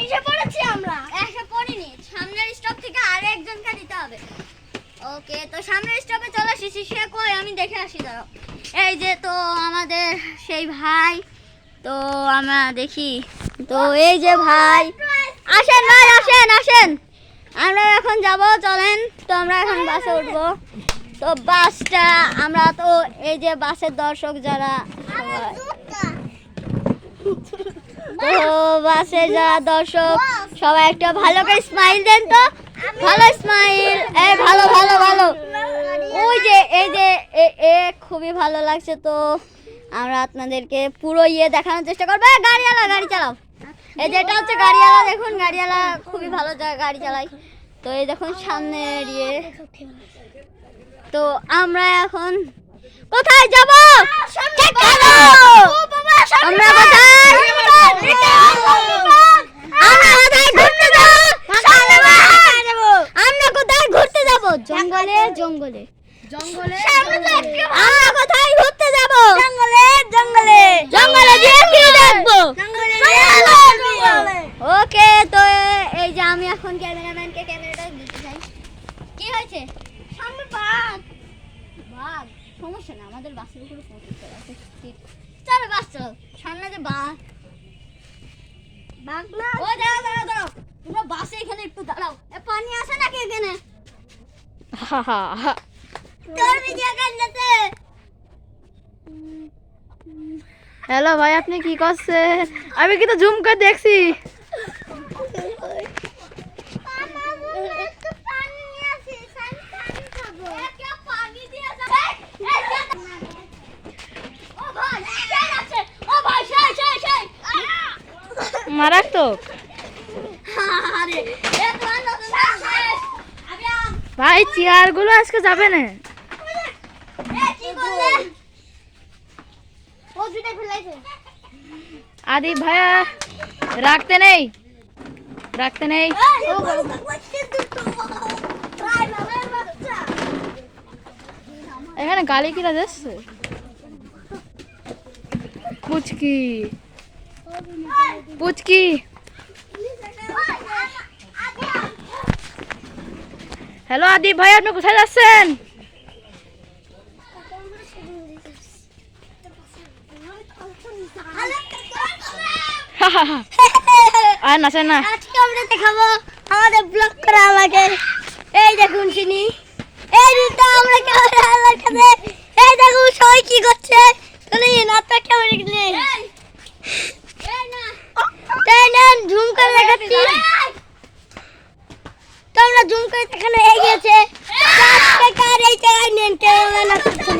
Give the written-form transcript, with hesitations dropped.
এসে পড়েছি আমরা। এসে পড়িনি, সামনের স্টপ থেকে আর একজনকে নিতে হবে। ওকে, তো সামনের স্টপে চলে এসেছি। সে কই আমি দেখে আসি, দাঁড়াও। এই যে তো আমাদের সেই ভাই, তো আমরা দেখি। তো এই যে ভাই, আসেন ভাই, আসেন আসেন। আমরা এখন যাব, চলেন। তো আমরা এখন বাসে উঠবো। তো বাসটা আমরা তো এই যে বাসের দর্শক যারা, তো বাসে যারা দর্শক সবাই একটা ভালো করে স্মাইল দেন তো। ভালো স্মাইল, এই ভালো ভালো ভালো। ওই যে এই যে এ খুবই ভালো লাগছে। তো আমরা আপনাদেরকে পুরো দেখানোর চেষ্টা করবো। গাড়িওয়ালা গাড়ি চালাও। এই যে এটা হচ্ছে গাড়িওয়ালা, দেখুন গাড়িওয়ালা খুবই ভালো গাড়ি চালায়। তো এই দেখুন সামনের তো আমরা এখন কোথায় যাব? আমরা কোথায়? আমরা কোথায় ঘুরতে যাব? জঙ্গলে জঙ্গলে জঙ্গলে। আমরা কোথায় ঘুরতে যাব? জঙ্গলে জঙ্গলে জঙ্গলে গিয়ে কি দেখবো? ওকে, তো এই যে আমি এখন ক্যামেরাম্যানকে ক্যামেরাটা দিতে চাই। কি হয়েছে? সামনে বাঘ। বাঘ সমস্যা না, আমাদের বাসের উপরে পৌঁছতে আছে। চলো বাস চলো, সামনে যে বাঘ। বাঘ না, ও দাঁড়াও দাঁড়াও দাঁড়াও, তোমরা বাসে এখানে একটু দাঁড়াও। পানি আসে নাকি এখানে? তোর ভিডিও করতে। হ্যালো ভাই, আপনি কি করছেন? আমি কিন্তু জুম করে দেখছি। মারাত্মক ভাই, চেয়ার গুলো আজকে যাবে না। আদি ভাইয়া রাখতে নেই, রাখতে নেই। এখানে গালি কিরা যাচ্ছে। পুচকি পুচকি, হ্যালো আদি ভাই, আপনি কোথায় যাচ্ছেন? আর নাচেন না। আজকে আমরা দেখাবো আমাদের ব্লগ করা আমাকে। এই দেখুন চিনি, এই দুটো আমরা ক্যামেরা লাগাতে। এই দেখুন সবাই কি করছে। চলে নাটটা ক্যামেরা নিয়ে এই না, তাই না জুম করে দেখাচ্ছি। তো আমরা জুম করে দেখানো হয়ে গেছে। আজকে কার এই জায়গায় নেন ক্যামেরা নাচছে।